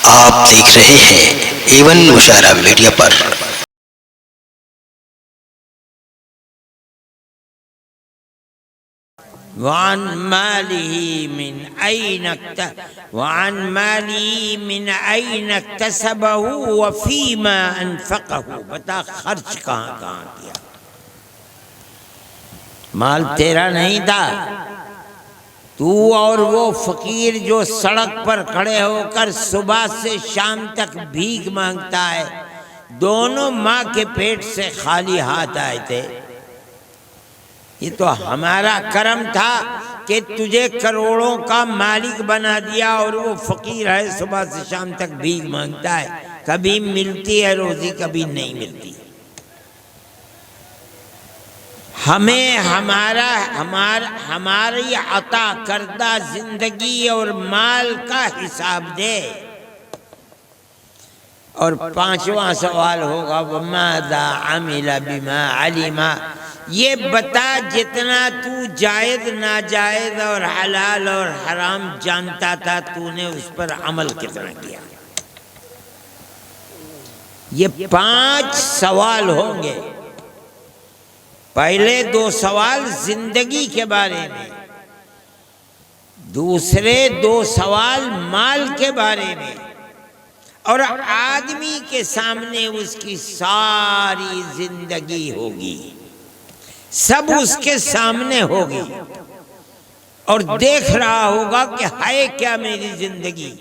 آپ دیکھ رہے ہیں ایون مشاعرہ میڈیا پر۔ وعن ماله من أين اكتسبه وفيما أنفقه، بتا خرچ کہاں کہاں کیا۔ مال تیرا نہیں تھا، تو اور وہ فقیر جو سڑک پر کھڑے ہو کر صبح سے شام تک بھیک مانگتا ہے، دونوں ماں کے پیٹ سے خالی ہاتھ آئے تھے۔ یہ تو ہمارا کرم تھا کہ تجھے کروڑوں کا مالک بنا دیا، اور وہ فقیر ہے، صبح سے شام تک بھیک مانگتا ہے، کبھی ملتی ہے روزی کبھی نہیں ملتی۔ ہمیں ہماری عطا کردہ زندگی اور مال کا حساب دے۔ اور پانچواں سوال ہوگا وَمَاذَا عَمِلَ بِمَا عَلِمَ، یہ بتا جتنا تو جائز ناجائز اور حلال اور حرام جانتا تھا، تو نے اس پر عمل کتنا کیا۔ یہ 5 سوال ہوں گے۔ پہلے 2 سوال زندگی کے بارے میں، دوسرے 2 سوال مال کے بارے میں، اور آدمی کے سامنے اس کی ساری زندگی ہوگی، سب اس کے سامنے ہوگی، اور دیکھ رہا ہوگا کہ ہے کیا میری زندگی،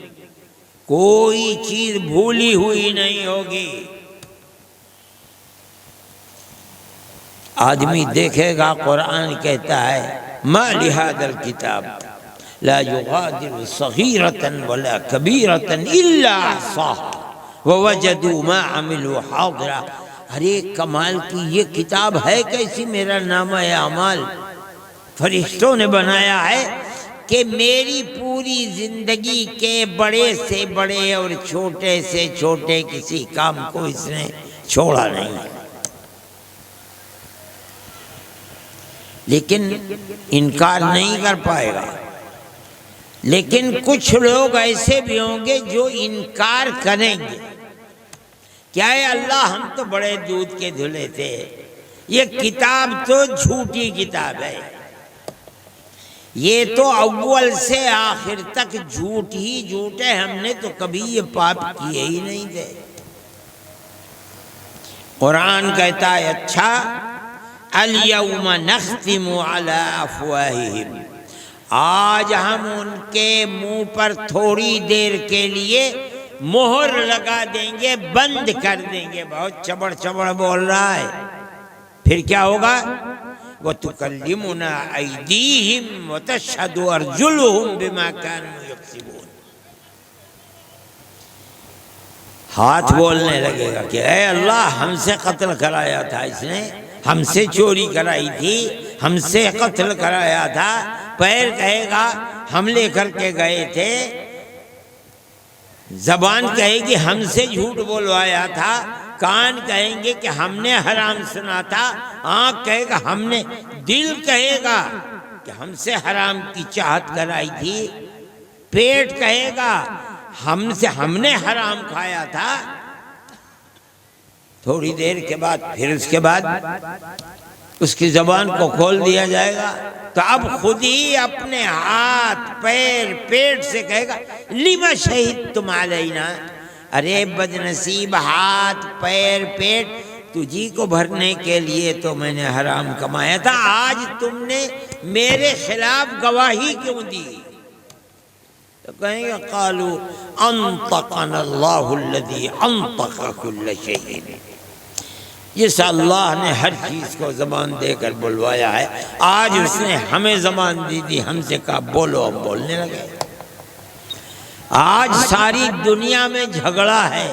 کوئی چیز بھولی ہوئی نہیں ہوگی۔ آدمی دیکھے گا، قرآن کہتا ہے ما لہذا الکتاب لا یغادر صغیرة ولا کبیرة الا احصاها ووجدوا ما عملوا حاضرا۔ ارے کمال کی یہ کتاب ہے کیسی، میرا نامہ اعمال فرشتوں نے بنایا ہے کہ میری پوری زندگی کے بڑے سے بڑے اور چھوٹے سے چھوٹے کسی کام کو اس نے چھوڑا نہیں۔ لیکن انکار نہیں کر پائے گا۔ لیکن کچھ لوگ ایسے بھی ہوں گے جو انکار کریں گے، کیا ہے اللہ، ہم تو بڑے دودھ کے دھلے تھے، یہ کتاب تو جھوٹی کتاب ہے، یہ تو اول سے آخر تک جھوٹ ہی جھوٹ ہے، ہم نے تو کبھی یہ پاپ کیے ہی نہیں تھے۔ قرآن کہتا ہے اچھا الیوم نختم علی افواہہم، آج ہم ان کے منہ پر تھوڑی دیر کے لیے مہر لگا دیں گے، بند کر دیں گے۔ بہت چبڑ چبڑ بول رہا ہے۔ پھر کیا ہوگا؟ وَتُكَلِّمُنَا أَيْدِيهِمْ وَتَشْهَدُ أَرْجُلُهُمْ بِمَا كَانُوا يَكْسِبُونَ۔ ہاتھ بولنے لگے گا کہ اے اللہ، ہم سے قتل کرایا تھا اس نے، ہم سے چوری کرائی تھی، ہم سے قتل کرایا تھا۔ پیر کہے گا ہم لے کر کے گئے تھے، زبان کہے گی ہم سے جھوٹ بولوایا تھا، کان کہیں گے کہ ہم نے حرام سنا تھا، آنکھ کہے گا ہم نے، دل کہے گا کہ ہم سے حرام کی چاہت کرائی تھی، پیٹ کہے گا ہم نے حرام کھایا تھا۔ تھوڑی دیر کے بعد پھر اس کے بعد اس کی زبان کو کھول دیا جائے گا، تو اب خود ہی اپنے ہاتھ پیر پیٹ سے کہے گا لما شہدتم علینا، ارے بدنصیب، ہاتھ پیر پیٹ تجھی کو بھرنے کے لیے تو میں نے حرام کمایا تھا، آج تم نے میرے خلاف گواہی کیوں دی؟ تو کہیں گے قالوا انطقنا اللہ الذی انطق کل شیء، جس اللہ نے ہر چیز کو زبان دے کر بلوایا ہے، آج اس نے ہمیں زبان دی تھی، ہم سے کہا بولو، ہم بولنے لگے۔ آج ساری دنیا میں جھگڑا ہے،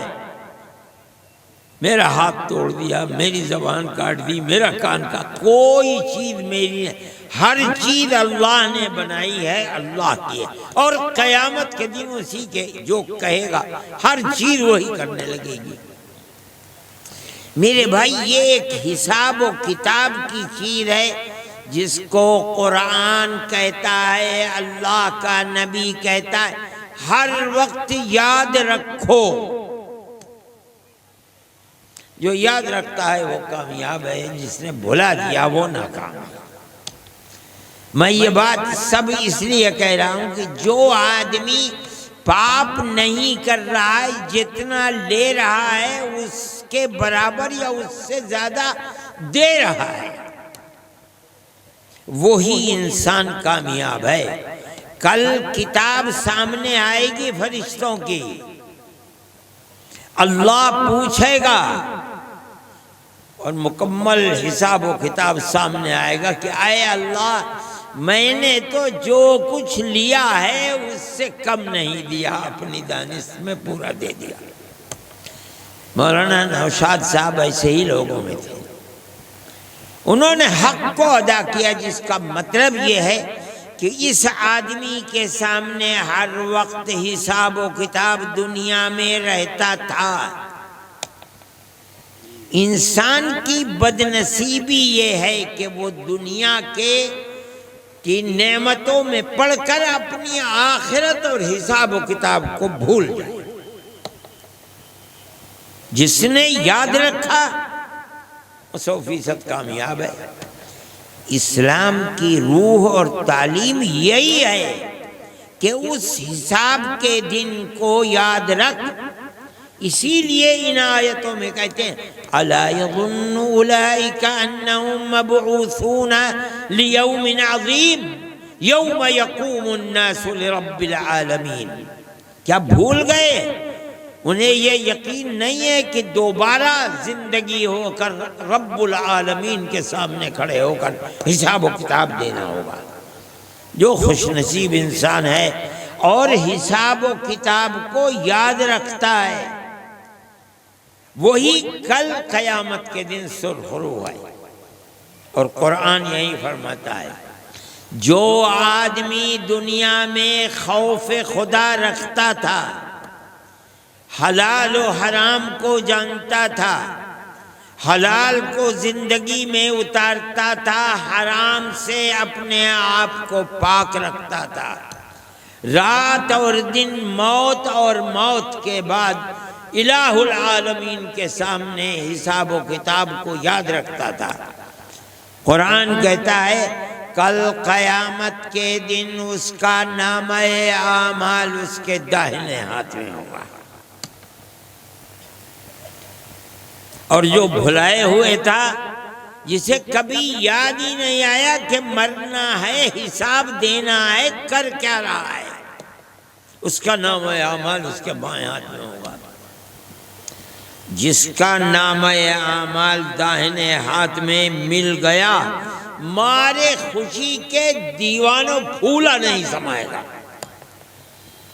میرا ہاتھ توڑ دیا، میری زبان کاٹ دی، میرا کان کا، کوئی چیز میری نہیں، ہر چیز اللہ نے بنائی ہے، اللہ کی ہے، اور قیامت کے دن اسی کے جو کہے گا ہر چیز وہی کرنے لگے گی۔ میرے بھائی یہ ایک حساب و کتاب کی چیز ہے جس کو قرآن کہتا ہے، اللہ کا نبی کہتا ہے، ہر وقت یاد رکھو۔ جو یاد رکھتا ہے وہ کامیاب ہے، جس نے بھلا دیا وہ ناکام ہے۔ میں یہ بات سب اس لیے کہہ رہا ہوں کہ جو آدمی پاپ نہیں کر رہا ہے، جتنا لے رہا ہے اس کے برابر یا اس سے زیادہ دے رہا ہے، وہی انسان کامیاب ہے۔ کل کتاب سامنے آئے گی فرشتوں کی، اللہ پوچھے گا اور مکمل حساب و کتاب سامنے آئے گا کہ اے اللہ، میں نے تو جو کچھ لیا ہے اس سے کم نہیں دیا، اپنی دانش میں پورا دے دیا۔ مولانا نوشاد صاحب ایسے ہی لوگوں میں تھے، انہوں نے حق کو ادا کیا، جس کا مطلب یہ ہے کہ اس آدمی کے سامنے ہر وقت حساب و کتاب دنیا میں رہتا تھا۔ انسان کی بدنصیبی یہ ہے کہ وہ دنیا کی نعمتوں میں پڑھ کر اپنی آخرت اور حساب و کتاب کو بھول جائے۔ جس نے یاد رکھا 100% کامیاب ہے۔ اسلام کی روح اور تعلیم یہی ہے کہ اس حساب کے دن کو یاد رکھ۔ اسی لیے ان آیتوں میں کہتے ہیں الا یظن اولئک انہم مبعوثون لیوم عظیم یوم یقوم الناس لرب العالمین۔ کیا بھول گئے؟ انہیں یہ یقین نہیں ہے کہ دوبارہ زندگی ہو کر رب العالمین کے سامنے کھڑے ہو کر حساب و کتاب دینا ہوگا۔ جو خوش نصیب انسان ہے اور حساب و کتاب کو یاد رکھتا ہے، وہی کل قیامت کے دن سرخرو ہے۔ اور قرآن یہی فرماتا ہے جو آدمی دنیا میں خوف خدا رکھتا تھا، حلال و حرام کو جانتا تھا، حلال کو زندگی میں اتارتا تھا، حرام سے اپنے آپ کو پاک رکھتا تھا، رات اور دن موت اور موت کے بعد الہ العالمین کے سامنے حساب و کتاب کو یاد رکھتا تھا، قرآن کہتا ہے کل قیامت کے دن اس کا نامہ اعمال اس کے داہنے ہاتھ میں ہوگا۔ اور جو بھلائے ہوئے تھا، جسے کبھی یاد ہی نہیں آیا کہ مرنا ہے، حساب دینا ہے، کر کیا رہا ہے، اس کا نامہ اعمال اس کے بائیں ہاتھ میں ہوگا۔ جس کا نامہ اعمال داہنے ہاتھ میں مل گیا، مارے خوشی کے دیوانوں پھولا نہیں سمائے گا۔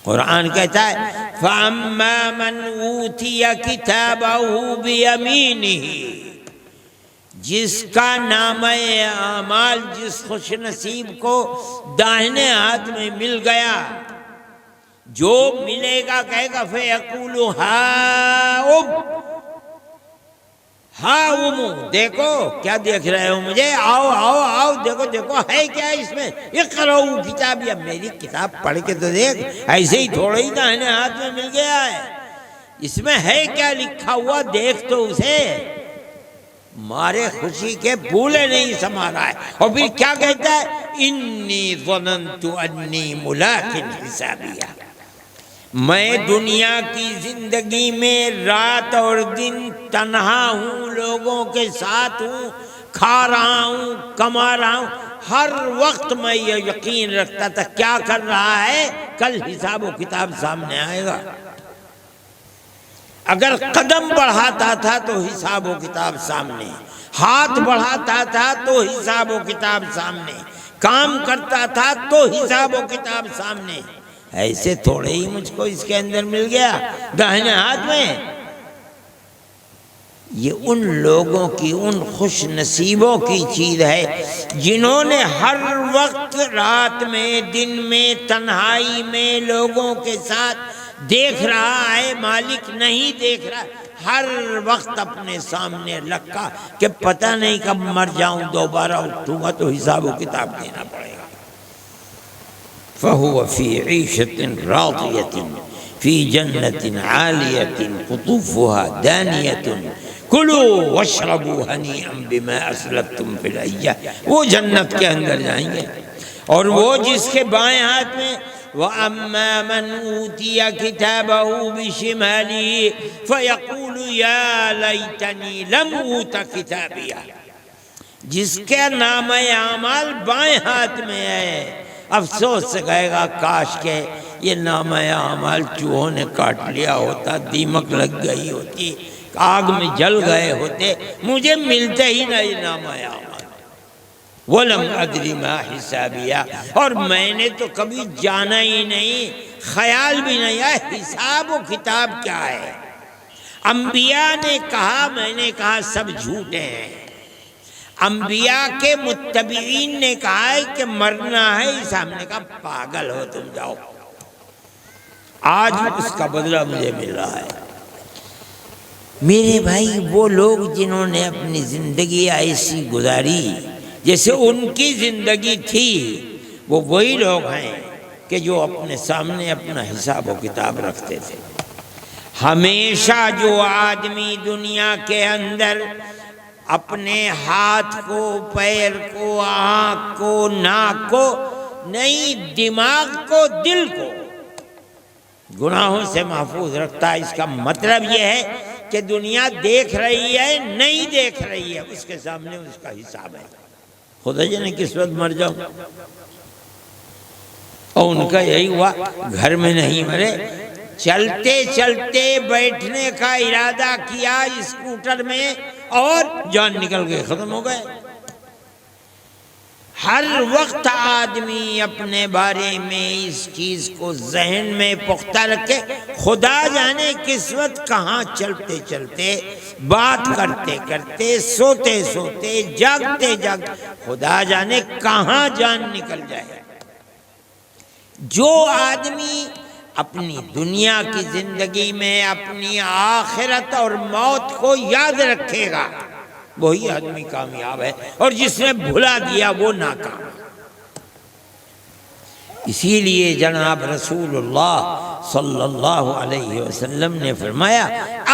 قرآن کہتا ہے فَأَمَّا مَنْ أُوتِيَ كِتَابَهُ بِيَمِينِهِ، جس کا نامہ اعمال جس خوش نصیب کو داہنے ہاتھ میں مل گیا، جو ملے گا کہے گا فَيَقُولُ هَاؤُمْ دیکھو کیا دیکھ رہے ہو مجھے، آؤ آؤ آؤ دیکھو دیکھو ہے کیا اس میں، اقرؤوا کتابیہ، میری کتاب پڑھ کے تو دیکھ، ایسے ہی تھوڑا ہی داہنے ہاتھ میں مل گیا ہے، اس میں ہے کیا لکھا ہوا، دیکھ تو اسے۔ مارے خوشی کے پھولے نہیں سما رہا ہے، اور پھر کیا کہتا ہے انی ظننت انی ملاق حسابیہ، میں دنیا کی زندگی میں رات اور دن تنہا ہوں، لوگوں کے ساتھ ہوں، کھا رہا ہوں، کما رہا ہوں، ہر وقت میں یہ یقین رکھتا تھا کیا کر رہا ہے، کل حساب و کتاب سامنے آئے گا۔ اگر قدم بڑھاتا تھا تو حساب و کتاب سامنے، ہاتھ بڑھاتا تھا تو حساب و کتاب سامنے، کام کرتا تھا تو حساب و کتاب سامنے۔ ایسے تھوڑے ہی مجھ کو اس کے اندر مل گیا داہنے ہاتھ میں۔ یہ ان لوگوں کی، ان خوش نصیبوں کی چیز ہے جنہوں نے ہر وقت رات میں دن میں تنہائی میں لوگوں کے ساتھ دیکھ رہا ہے، مالک نہیں دیکھ رہا، ہر وقت اپنے سامنے رکھا کہ پتہ نہیں کب مر جاؤں، دوبارہ اٹھوں گا تو حساب و کتاب دینا پڑے گا۔ فهو في عيشة راضية في جنة عالية قطوفها دانية کلوا واشربوا ہنیئا بما اسلفتم فی الایام، وہ جنت کے اندر جائیں گے۔ اور وہ جس کے بائیں ہاتھ میں وَأَمَّا مَنْ أُوتِيَ كِتَابَهُ بِشِمَالِهِ فَيَقُولُ يَا لَيْتَنِي لَمْ أُوتَ كِتَابِيَهْ، جس کے نام اعمال بائیں ہاتھ میں ہے، افسوس سے کہے گا کاش کہ یہ نام اعمال چوہوں نے کاٹ لیا ہوتا، دیمک لگ گئی ہوتی، آگ میں جل گئے ہوتے، مجھے ملتے ہی نہ یہ نام اعمال۔ وَلَمْ أَدْرِ مَا حِسَابِيَهْ، اور میں نے تو کبھی جانا ہی نہیں، خیال بھی نہیں ہے حساب و کتاب کیا ہے۔ انبیاء نے کہا، میں نے کہا سب جھوٹے ہیں۔ انبیاء کے متبعین نے کہا ہے کہ مرنا ہے، عیسیٰ نے کہا پاگل ہو تم، جاؤ۔ آج اس کا بدلہ مجھے مل رہا ہے۔ میرے بھائی، وہ لوگ جنہوں نے اپنی زندگی ایسی گزاری جیسے ان کی زندگی تھی، وہ وہی لوگ ہیں کہ جو اپنے سامنے اپنا حساب و کتاب رکھتے تھے۔ ہمیشہ جو آدمی دنیا کے اندر اپنے ہاتھ کو، پیر کو، آنکھ کو، ناک کو نہیں، دماغ کو، دل کو گناہوں سے محفوظ رکھتا ہے، اس کا مطلب یہ ہے کہ دنیا دیکھ رہی ہے نہیں دیکھ رہی ہے، اس کے سامنے اس کا حساب ہے۔ خدا جانے کس وقت مر جاؤں، اور ان کا یہی ہوا، گھر میں نہیں مرے، چلتے چلتے بیٹھنے کا ارادہ کیا اسکوٹر میں اور جان نکل گئے، ختم ہو گئے۔ ہر وقت آدمی اپنے بارے میں اس چیز کو ذہن میں پختہ رکھے، خدا جانے کس وقت کہاں چلتے چلتے، بات کرتے کرتے، سوتے سوتے، جاگتے جاگتے، خدا جانے کہاں جان نکل جائے۔ جو آدمی اپنی دنیا کی زندگی میں اپنی آخرت اور موت کو یاد رکھے گا، وہی آدمی کامیاب ہے، اور جس نے بھلا دیا وہ ناکام۔ اسی لیے جناب رسول اللہ صلی اللہ علیہ وسلم نے فرمایا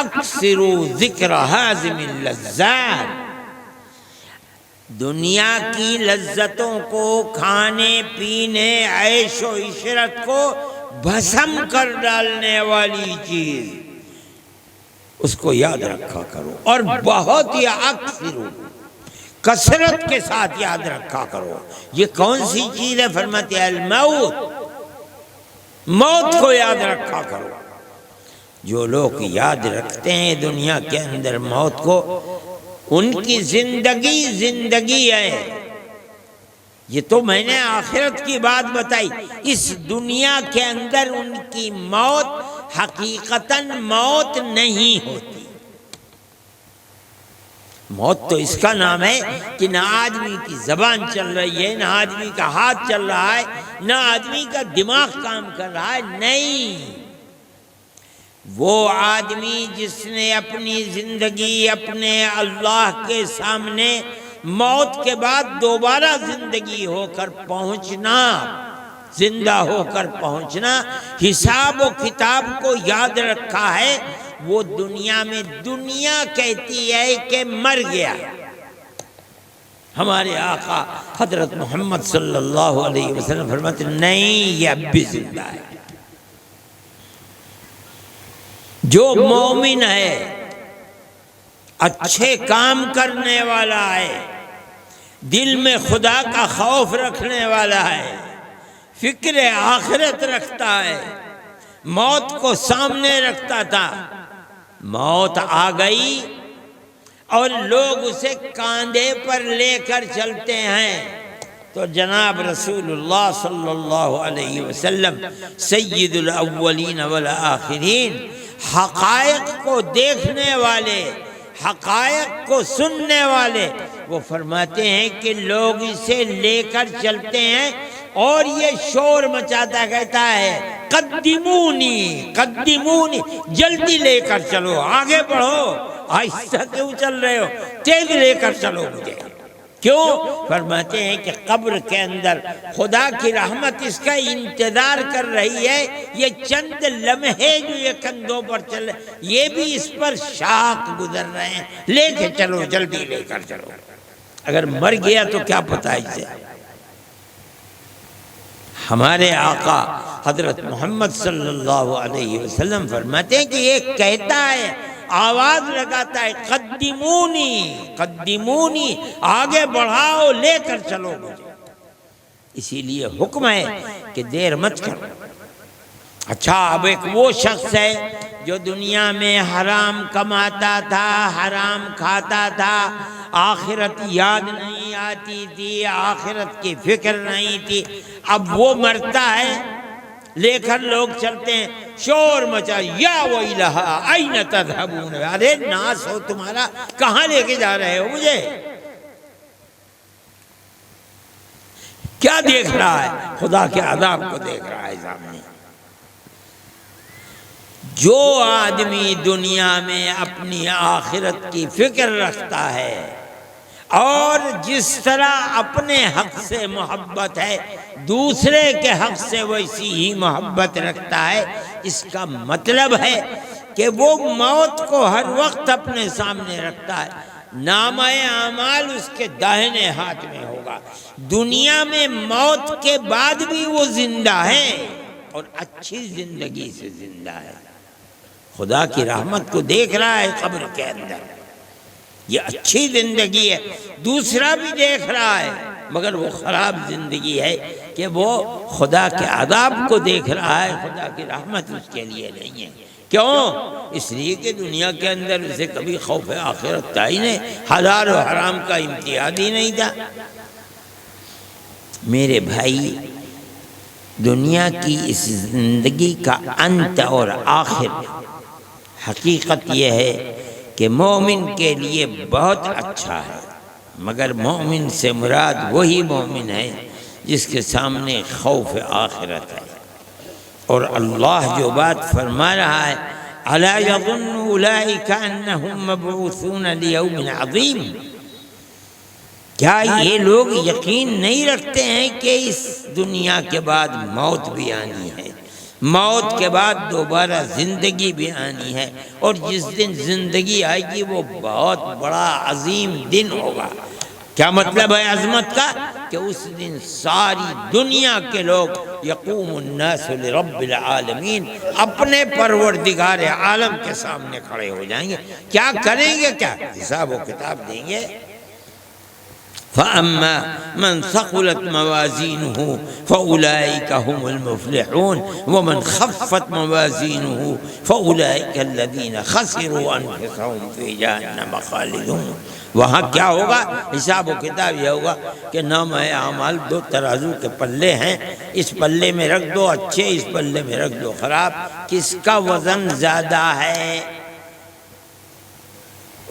اکثروا ذکر ہاضم اللذات، دنیا کی لذتوں کو، کھانے پینے، عیش و عشرت کو بھسم کر ڈالنے والی چیز، اس کو یاد رکھا کرو، اور بہت ہی اکثر کثرت کے ساتھ یاد رکھا کرو۔ یہ کون سی چیز ہے؟ فرماتے ہیں الموت، موت کو یاد رکھا کرو۔ جو لوگ یاد رکھتے ہیں دنیا کے اندر موت کو، ان کی زندگی زندگی ہے۔ یہ تو میں نے آخرت کی بات بتائی، اس دنیا کے اندر ان کی موت حقیقتاً موت نہیں ہوتی۔ موت تو اس کا نام ہے کہ نہ آدمی کی زبان چل رہی ہے، نہ آدمی کا ہاتھ چل رہا ہے، نہ آدمی کا دماغ کام کر رہا ہے، نہیں۔ وہ آدمی جس نے اپنی زندگی اپنے اللہ کے سامنے موت کے بعد دوبارہ زندگی ہو کر پہنچنا، زندہ ہو کر پہنچنا، حساب و کتاب کو یاد رکھا ہے، وہ دنیا میں دنیا کہتی ہے کہ مر گیا۔ ہمارے آقا حضرت محمد صلی اللہ علیہ وسلم فرماتے نہیں، یہ اب بھی زندہ ہے۔ جو مومن ہے، اچھے کام کرنے والا ہے، دل میں خدا کا خوف رکھنے والا ہے، فکر آخرت رکھتا ہے، موت کو سامنے رکھتا تھا، موت آ گئی اور لوگ اسے کاندھے پر لے کر چلتے ہیں، تو جناب رسول اللہ صلی اللہ علیہ وسلم سید الاولین والآخرین، حقائق کو دیکھنے والے، حقائق کو سننے والے، وہ فرماتے ہیں کہ لوگ اسے لے کر چلتے ہیں اور یہ شور مچاتا کہتا ہے قدمونی قدمونی، جلدی لے کر چلو، آگے بڑھو، آہستہ کیوں چل رہے ہو، تیز لے کر چلو مجھے۔ کیوں؟ فرماتے ہیں کہ قبر کے اندر خدا کی رحمت اس کا انتظار کر رہی ہے، یہ چند لمحے جو یہ کندھوں پر چل رہے یہ بھی اس پر شاق گزر رہے ہیں، لے کے چلو، جلدی لے کر چلو، اگر مر گیا تو کیا پتہ اسے۔ ہمارے آقا حضرت محمد صلی اللہ علیہ وسلم فرماتے ہیں کہ یہ کہتا ہے، آواز لگاتا ہے، قدمونی قدمونی، آگے بڑھاؤ، لے کر چلو مجھے۔ اسی لیے حکم ہے کہ دیر مت کرو۔ اچھا، اب ایک وہ شخص ہے جو دنیا میں حرام کماتا تھا، حرام کھاتا تھا، آخرت یاد نہیں آتی تھی، آخرت کی فکر نہیں تھی، اب وہ مرتا ہے، لے کر لوگ چلتے ہیں، شور مچا، یا ویلھا این تذہبون، ارے ناس ہو تمہارا، کہاں لے کے جا رہے ہو مجھے؟ کیا دیکھ رہا ہے؟ خدا کے عذاب کو دیکھ رہا ہے سامنے۔ جو آدمی دنیا میں اپنی آخرت کی فکر رکھتا ہے اور جس طرح اپنے حق سے محبت ہے دوسرے کے حق سے ویسی ہی محبت رکھتا ہے، اس کا مطلب ہے کہ وہ موت کو ہر وقت اپنے سامنے رکھتا ہے، نامہ اعمال اس کے داہنے ہاتھ میں ہوگا، دنیا میں موت کے بعد بھی وہ زندہ ہے اور اچھی زندگی سے زندہ ہے، خدا کی رحمت کو دیکھ رہا ہے قبر کے اندر، یہ اچھی زندگی ہے، دوسرا بھی دیکھ رہا ہے مگر وہ خراب زندگی ہے کہ وہ خدا کے عذاب کو دیکھ رہا ہے، خدا کی رحمت اس کے لیے نہیں ہے۔ کیوں؟ اس لیے کہ دنیا کے اندر اسے کبھی خوف آخرت تھا ہی نہیں، حلال و حرام کا امتیاز ہی نہیں تھا۔ میرے بھائی، دنیا کی اس زندگی کا انت اور آخر حقیقت یہ ہے کہ مومن کے لیے بہت اچھا ہے، مگر مومن سے مراد وہی مومن ہے جس کے سامنے خوف آخرت ہے، اور اللہ جو بات فرما رہا ہے، الا یظن اولئک انہم مبعوثون لیوم عظیم، کیا یہ لوگ یقین نہیں رکھتے ہیں کہ اس دنیا کے بعد موت بھی آنی ہے، موت کے بعد دوبارہ زندگی بھی آنی ہے، اور جس دن زندگی آئے گی وہ بہت بڑا عظیم دن ہوگا۔ کیا مطلب ہے عظمت کا؟ کہ اس دن ساری دنیا کے لوگ یقوم الناس لرب العالمین، اپنے پروردگار عالم کے سامنے کھڑے ہو جائیں گے، کیا کریں گے؟ کیا حساب و کتاب دیں گے۔ فَأَمَّا مَنْ ثَقُلَتْ مَوَازِينُهُ فَأُولَئِكَ هُمُ الْمُفْلِحُونَ وَمَنْ خَفَّتْ مَوَازِينُهُ فَأُولَئِكَ الَّذِينَ خَسِرُوا أَنفُسَهُمْ فِي جَهَنَّمَ خَالِدُونَ۔ وہاں کیا ہوگا؟ حساب و کتاب یہ ہوگا کہ نامہ اعمال دو ترازو کے پلے ہیں، اس پلے میں رکھ دو اچھے، اس پلے میں رکھ دو خراب، کس کا وزن زیادہ ہے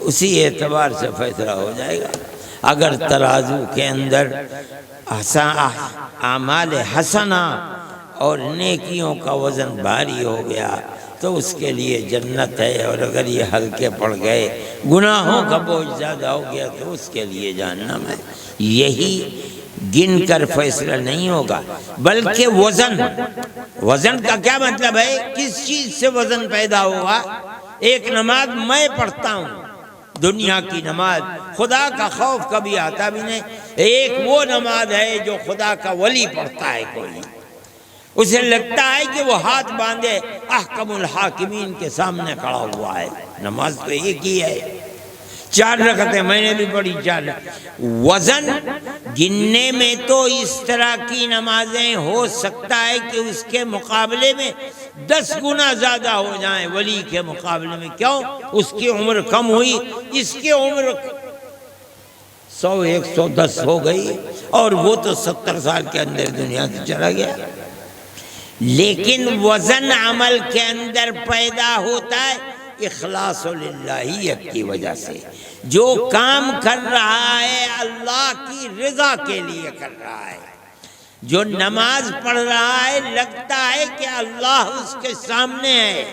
اسی اعتبار سے فیصلہ ہو جائے گا۔ اگر ترازو کے اندر اعمال حسنہ اور نیکیوں کا وزن بھاری ہو گیا تو اس کے لیے جنت ہے، اور اگر یہ ہلکے پڑ گئے، گناہوں کا بوجھ زیادہ ہو گیا تو اس کے لیے جہنم ہے۔ یہی گن کر فیصلہ نہیں ہوگا، بلکہ وزن کا کیا مطلب ہے؟ کس چیز سے وزن پیدا ہوگا؟ ایک نماز میں پڑھتا ہوں، دنیا کی نماز، خدا کا خوف کبھی آتا بھی نہیں، ایک وہ نماز ہے جو خدا کا ولی پڑھتا ہے، کوئی اسے لگتا ہے کہ وہ ہاتھ باندھے احکم الحاکمین کے سامنے کھڑا ہوا ہے، نماز تو ایک ہی ہے، 4 رکعتیں میں نے بھی پڑھی 4۔ وزن گننے میں تو اس طرح کی نمازیں ہو سکتا ہے کہ اس کے مقابلے میں 10 گنا زیادہ ہو جائیں ولی کے مقابلے میں۔ کیوں؟ اس کی عمر کم ہوئی، اس کی عمر 100 110 ہو گئی، اور وہ تو 70 سال کے اندر دنیا سے چلا گیا۔ لیکن وزن عمل کے اندر پیدا ہوتا ہے اخلاص للہیت کی وجہ سے، جو کام کر رہا ہے اللہ کی رضا کے لیے کر رہا ہے، جو نماز پڑھ رہا ہے لگتا ہے کہ اللہ اس کے سامنے ہے،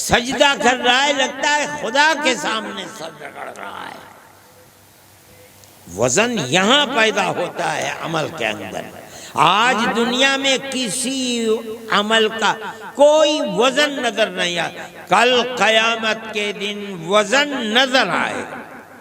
سجدہ کر رہا ہے لگتا ہے خدا کے سامنے سر رگڑ رہا ہے۔ وزن یہاں پیدا ہوتا ہے عمل کے اندر. آج دنیا میں کسی عمل کا کوئی وزن نظر نہیں آتا. کل قیامت کے دن وزن نظر آئے گا.